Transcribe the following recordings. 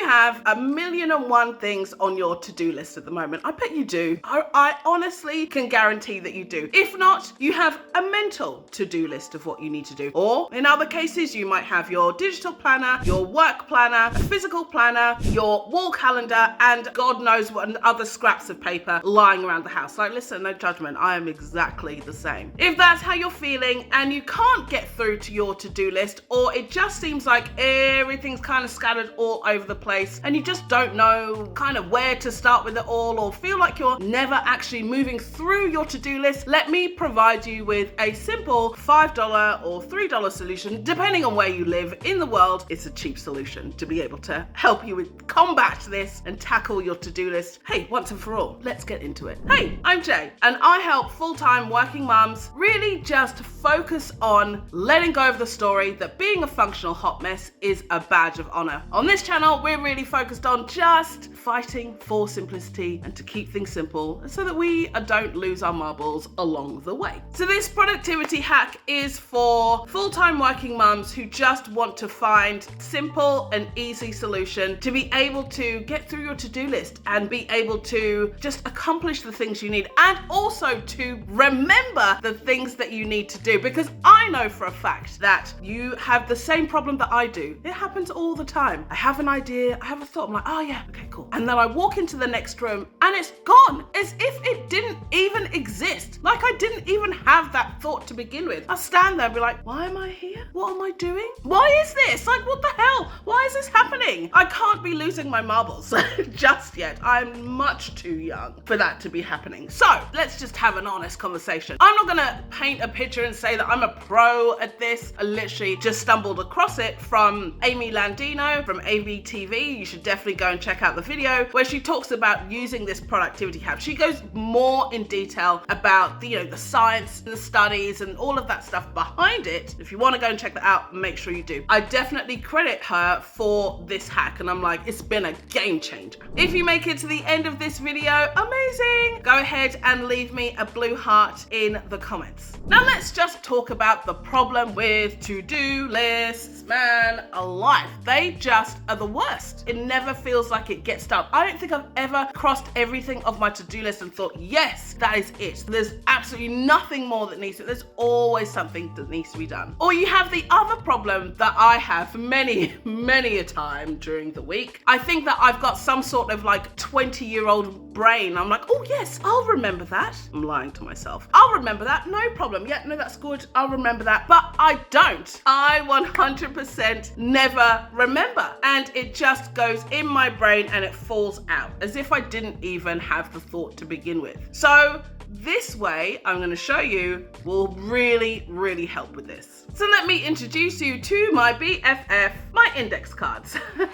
have 1,000,001 things on your to-do list at the moment? I bet you do. I honestly can guarantee that you do. If not, you have a mental to-do list of what you need to do. Or in other cases, you might have your digital planner, your work planner, a physical planner, your wall calendar, and God knows what other scraps of paper lying around the house. Like, listen, no judgment. I am exactly the same. If that's how you're feeling and you can't get through to your to-do list, or it just seems like everything's kind of scattered all over the place and you just don't know kind of where to start with it all, or feel like you're never actually moving through your to-do list, let me provide you with a simple $5 or $3 solution, depending on where you live in the world. It's a cheap solution to be able to help you with combat this and tackle your to-do list. Hey, once and for all, let's get into it. Hey, I'm Jay, and I help full-time working mums really just focus on letting go of the story that being a functional hot mess is a badge of honor. On this channel, we're really focused on just fighting for simplicity and to keep things simple so that we don't lose our marbles along the way. So this productivity hack is for full-time working mums who just want to find simple and easy solution to be able to get through your to-do list and be able to just accomplish the things you need, and also to remember the things that you need to do, because I know for a fact that you have the same problem that I do. It happens all the time. I have an idea, I have a thought, I'm like, oh yeah, okay, cool. And then I walk into the next room and it's gone, as if it didn't even exist. Like I didn't even have that thought to begin with. I stand there and be like, why am I here? What am I doing? Why is this? Like, what the hell? Why is this happening? I can't be losing my marbles just yet. I'm much too young for that to be happening. So let's just have an honest conversation. I'm not gonna paint a picture and say that I'm a pro at this. I literally just stumbled across it from Amy Landino from AVTV. You should definitely go and check out the video where she talks about using this productivity hack. She goes more in detail about the science and the studies and all of that stuff behind it. If you want to go and check that out, make sure you do. I definitely credit her for this hack, and I'm like, it's been a game changer. If you make it to the end of this video, amazing. Go ahead and leave me a blue heart in the comments. Now let's just talk about the problem with to-do lists. Man alive, they just are the worst. It never feels like it gets done. I don't think I've ever crossed everything off my to-do list and thought, yes, that is it. There's absolutely nothing more that needs to. There's always something that needs to be done. Or you have the other problem that I have many a time during the week. I think that I've got some sort of like 20-year-old brain. I'm like, oh yes, I'll remember that. I'm lying to myself. I'll remember that, no problem. Yeah, no, that's good. I'll remember that. But I don't. I 100% never remember. And it just goes in my brain and it falls out as if I didn't even have the thought to begin with. So this way, I'm going to show you, will really help with this. So let me introduce you to my BFF, my index cards. Ta-da!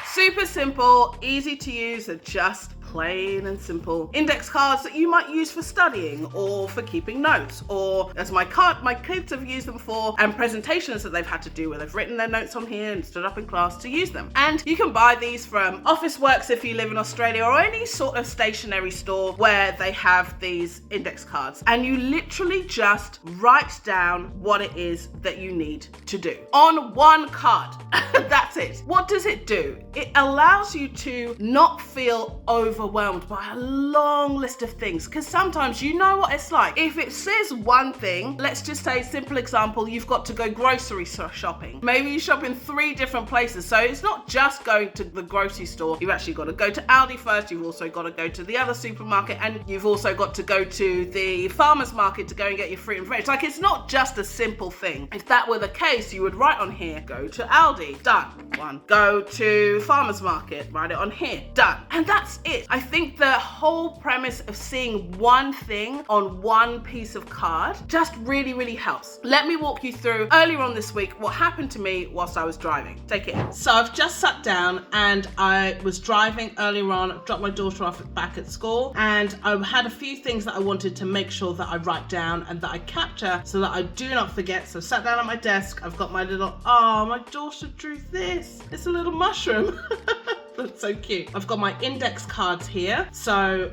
Super simple, easy to use, and just plain and simple index cards that you might use for studying or for keeping notes, or as my kids have used them for, and presentations that they've had to do where they've written their notes on here and stood up in class to use them. And you can buy these from Officeworks if you live in Australia, or any sort of stationery store where they have these index cards, and you literally just write down what it is that you need to do on one card. That's it. What does it do? It allows you to not feel overwhelmed by a long list of things, because sometimes you know what it's like. If it says one thing, let's just say, simple example, you've got to go grocery shopping. Maybe you shop in 3 different places. So it's not just going to the grocery store. You've actually got to go to Aldi first. You've also got to go to the other supermarket, and you've also got to go to the farmer's market to go and get your fruit and veg. Like, it's not just a simple thing. If that were the case, you would write on here, go to Aldi, done. 1. Go to farmer's market, write it on here, done. And that's it. I think the whole premise of seeing one thing on one piece of card just really helps. Let me walk you through earlier on this week what happened to me whilst I was driving. Take it. So I've just sat down and I was driving earlier on, dropped my daughter off back at school, and I had a few things that I wanted to make sure that I write down and that I capture so that I do not forget. So I sat down at my desk, I've got my little, oh, my daughter drew this. It's a little mushroom. That's so cute. I've got my index cards here. So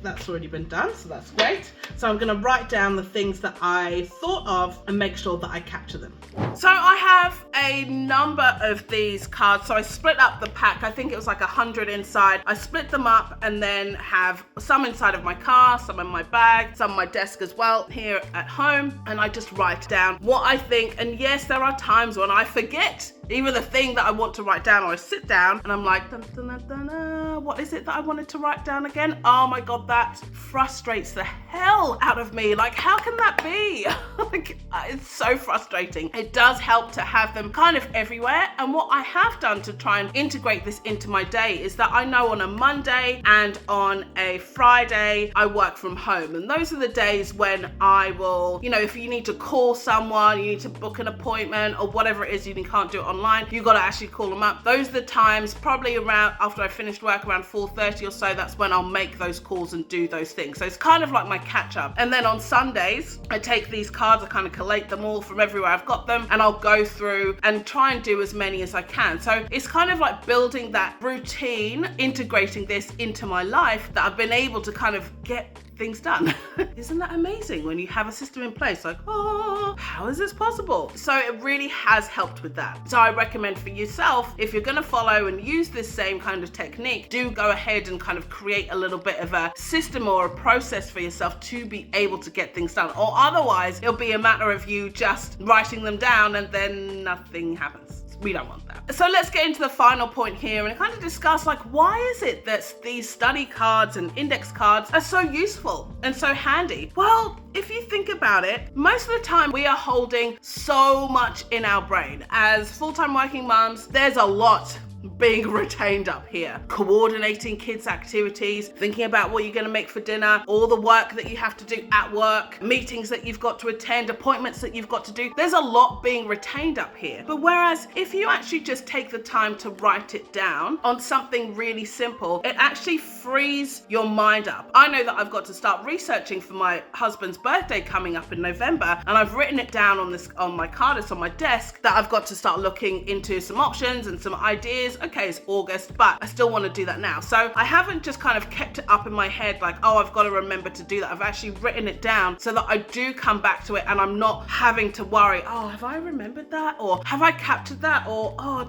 that's already been done, so that's great. So I'm gonna write down the things that I thought of and make sure that I capture them. So I have a number of these cards. So I split up the pack. I think it was like 100 inside. I split them up and then have some inside of my car, some in my bag, some on my desk as well here at home. And I just write down what I think. And yes, there are times when I forget even the thing that I want to write down, or I sit down and I'm like, dun, dun, dun, dun, dun, what is it that I wanted to write down again? Oh my God, that frustrates the hell out of me. Like, how can that be? Like, it's so frustrating. It does help to have them kind of everywhere. And what I have done to try and integrate this into my day is that I know on a Monday and on a Friday, I work from home. And those are the days when I will, you know, if you need to call someone, you need to book an appointment or whatever it is, you can't do it online, you got to actually call them up. Those are the times, probably around after I finished work around 4:30 or so, that's when I'll make those calls and do those things. So it's kind of like my catch up. And then on Sundays, I take these cards, I kind of collate them all from everywhere I've got them, and I'll go through and try and do as many as I can. So it's kind of like building that routine, integrating this into my life, that I've been able to kind of get things done. Isn't that amazing when you have a system in place? Like, oh, how is this possible? So it really has helped with that. So I recommend for yourself, if you're going to follow and use this same kind of technique, do go ahead and kind of create a little bit of a system or a process for yourself to be able to get things done. Or otherwise, it'll be a matter of you just writing them down and then nothing happens. We don't want that. So let's get into the final point here and kind of discuss, like, why is it that these study cards and index cards are so useful and so handy? Well, if you think about it, most of the time we are holding so much in our brain. As full-time working mums, there's a lot being retained up here. Coordinating kids' activities, thinking about what you're going to make for dinner, all the work that you have to do at work, meetings that you've got to attend, appointments that you've got to do. There's a lot being retained up here. But whereas if you actually just take the time to write it down on something really simple, it actually frees your mind up. I know that I've got to start researching for my husband's birthday coming up in November, and I've written it down on my card, it's on my desk, that I've got to start looking into some options and some ideas. Okay, it's August, but I still want to do that now. So I haven't just kind of kept it up in my head like, oh, I've got to remember to do that. I've actually written it down so that I do come back to it and I'm not having to worry, oh, have I remembered that? Or have I captured that? Or, oh,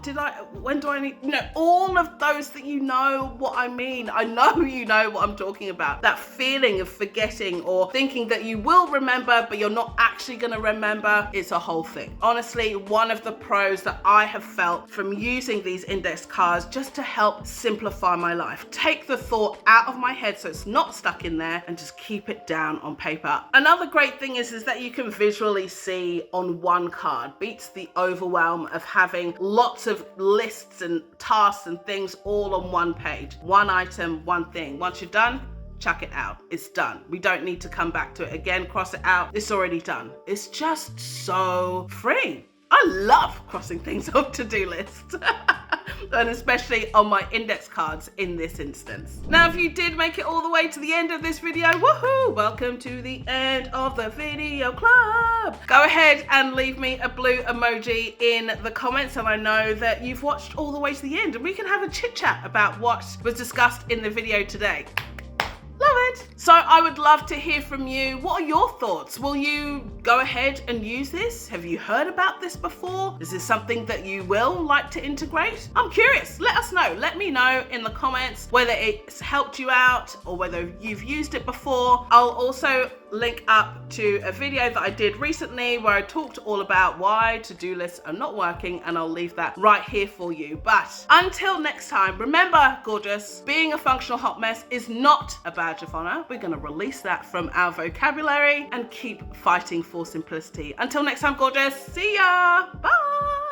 when do I need, all of those that you know what I mean. I know you know what I'm talking about. That feeling of forgetting or thinking that you will remember, but you're not actually going to remember. It's a whole thing. Honestly, one of the pros that I have felt from using these index cards just to help simplify my life. Take the thought out of my head so it's not stuck in there and just keep it down on paper. Another great thing is that you can visually see on one card. Beats the overwhelm of having lots of lists and tasks and things all on one page. One item, one thing. Once you're done, chuck it out. It's done. We don't need to come back to it again, cross it out. It's already done. It's just so freeing. I love crossing things off to-do lists. And especially on my index cards in this instance. Now, if you did make it all the way to the end of this video, woohoo! Welcome to the end of the video club. Go ahead and leave me a blue emoji in the comments, and I know that you've watched all the way to the end, and we can have a chit chat about what was discussed in the video today. Love it. So I would love to hear from you. What are your thoughts? Will you go ahead and use this? Have you heard about this before? Is this something that you will like to integrate? I'm curious. Let us know. Let me know in the comments whether it's helped you out or whether you've used it before. I'll also link up to a video that I did recently where I talked all about why to-do lists are not working, and I'll leave that right here for you. But until next time, remember, gorgeous, being a functional hot mess is not a badge of honor. We're going to release that from our vocabulary and keep fighting for simplicity. Until next time, gorgeous, see ya, bye.